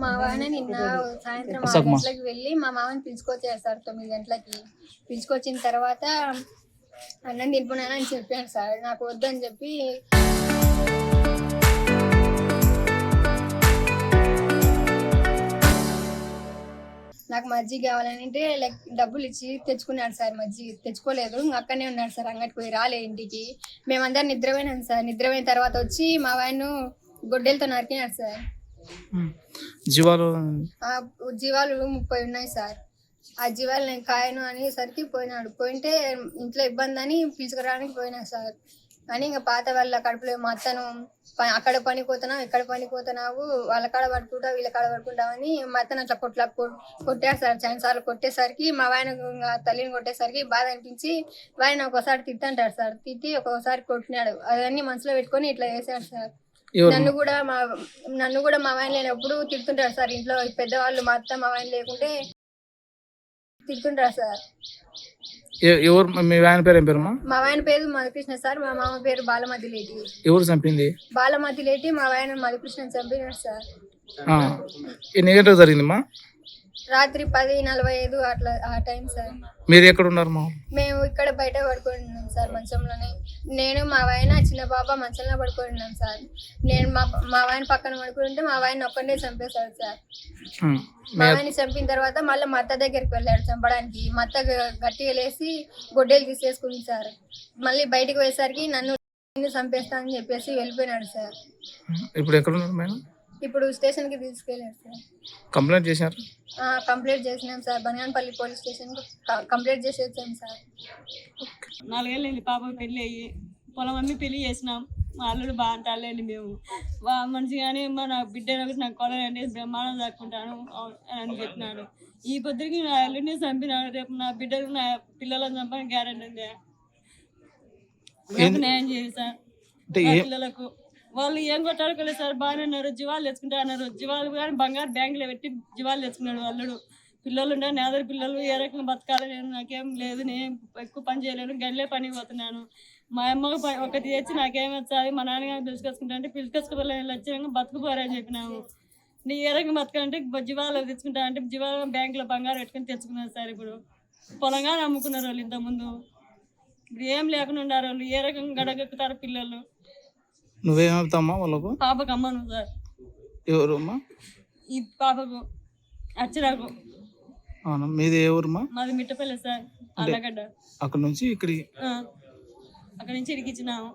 మా వాయన నిన్న సాయంత్రం 6 గంటలకు వెళ్ళి మా మామని పిలుచుకొచ్చారు సార్. 9 గంటలకి పిలుచుకొచ్చిన తర్వాత అన్నం తినిపోయినానని చెప్పాను సార్. నాకు వద్దని చెప్పి నాకు మజ్జిగ కావాలని అంటే లైక్ డబ్బులు ఇచ్చి తెచ్చుకున్నాడు సార్. మజ్జిగ తెచ్చుకోలేదు, అక్కడనే ఉన్నాడు సార్. అంగడికి పోయి రాలే ఇంటికి. మేమందరం నిద్రపోయినాం సార్. నిద్రపోయిన తర్వాత వచ్చి మా వాయను గొడ్డలతో నరికినాడు సార్. జీవాలు 30 ఉన్నాయి సార్. ఆ జీవాలు నేను కాయను అనేసరికి పోయినాడు. పోయింటే ఇంట్లో ఇబ్బంది అని పిలుచుకురావడానికి పోయినా సార్. కానీ ఇంకా పాత వాళ్ళ కడుపులో మా అత్తను అక్కడ పనిపోతున్నావు, ఇక్కడ పనిపోతున్నావు, వాళ్ళ కాడ పడుకుంటావు, వీళ్ళ కాడ పడుకుంటావు అని మా అత్తను అట్లా కొట్టాడు సార్. చాలా సార్లు కొట్టేసరికి మా ఆయన తల్లిని కొట్టేసరికి బాధ అనిపించి ఆయన ఒకసారి తిట్టాడు సార్. తిట్టి ఒక్కొక్కసారి కొట్టినాడు. అవన్నీ మనసులో పెట్టుకొని ఇట్లా చేశాడు సార్. నన్ను కూడా మా ఆయన లేనప్పుడు తిడుతుంటాడు సార్. ఇంట్లో పెద్దవాళ్ళు మా అత్త మా ఆయన లేకుంటే తిడుతుంటారు సార్. ఎవరు మీ ఆయన పేరు? ఏం పేరు? మా ఆయన పేరు మధుకృష్ణ సార్. మా మామ పేరు బాలమతిలేటి. ఎవరు చంపింది? బాలమతిలేటి. మా ఆయన మధుకృష్ణ చంపినాడు సార్. ఎన్ని గంటలకు జరిగిందమ్మా? రాత్రి 10:45 అట్లా ఆ టైం సార్. మీరు ఎక్కడ ఉన్నారు? మేము ఇక్కడ బయట పడుకుంటున్నాం సార్, మంచంలోనే. నేను మా ఆయన చిన్న బాబా మంచంలో పడుకుంటున్నాం సార్. నేను మా ఆయన పక్కన పడుకుంటే మా ఆయన ఒక్కడే చంపేశాడు సార్. మా ఆయన చంపిన తర్వాత మళ్ళీ మా అత్త దగ్గరికి వెళ్ళాడు చంపడానికి. మా అత్త గట్టిగా లేసి గొడ్డలు తీసేసుకుంది సార్. మళ్ళీ బయటకు పోయేసరికి నన్ను చంపేస్తా అని చెప్పేసి వెళ్ళిపోయినాడు సార్. ఇప్పుడు ఎక్కడ ఉన్నారు మేడం? ఇప్పుడు స్టేషన్ కి తీసుకెళ్ళారు సార్. కంప్లైంట్ చేశారు? కంప్లైంట్ చేసినాం సార్. బనియాన్పల్లి పోలీస్ స్టేషన్ కంప్లైంట్ చేసి వచ్చాం సార్. 4 ఏళ్ళు పాప పెళ్ళి అయ్యి పొలం అమ్మి పెళ్లి చేసినాం. మా అల్లుడు బాగుంటాడులేండి. మేము మంచిగానే నా బిడ్డ నాకు కొలండి బ్రహ్మాండం దాక్కుంటాను అని చెప్పినాడు. ఈ పొద్దుకి నా అల్లుడిని చంపినాడు. రేపు నా బిడ్డలు నా పిల్లలను చంపని గ్యారెంటీ ఉంది. నాకు న్యాయం చేయండి సార్. పిల్లలకు వాళ్ళు ఏం కొట్టాడుకోలేదు సార్. బాగానే ఉన్నారు. జీవాలు తెచ్చుకుంటా అన్నారు. జీవాలు కానీ బంగారు బ్యాంకులో పెట్టి జీవాలు తెచ్చుకున్నాడు అల్లుడు. పిల్లలు ఉండే నేదరి పిల్లలు ఏ రకంగా బతకాలి, నేను నాకేం లేదు, నేను ఎక్కువ పని చేయలేను, గడిలే పనికి పోతున్నాను. మా అమ్మకు ఒకటి తెచ్చి నాకేం వచ్చాది, మా నాన్నగారు పిలుచుకొచ్చుకుంటా అంటే పిలుచుకొచ్చుకోలేదు, వచ్చాక బతుకుపోరని చెప్పినాము. నీ ఏ రకంగా బతకాలంటే జీవాలు తెచ్చుకుంటా అంటే జీవాలు బ్యాంకులో బంగారు పెట్టుకుని తెచ్చుకున్నారు సార్. ఇప్పుడు పొలంగా అమ్ముకున్నారు వాళ్ళు. ఇంతకుముందు ఇప్పుడు ఏం లేకుండా ఉన్నారు వాళ్ళు. ఏ రకంగా గడగెక్కుతారు పిల్లలు. నువ్వేమవుతామ్మా వాళ్ళకు? పాపకు అమ్మను సార్. ఎవరు అమ్మా? ఈ పాపకు అచ్చరాకు. అవునా, మీది ఏ ఊరుమా? మాది మిట్టపల్లి సార్, అల్లగడ్డ. అక్కడ నుంచి ఇక్కడికి అక్కడ నుంచి ఇరికిచ్చినాము.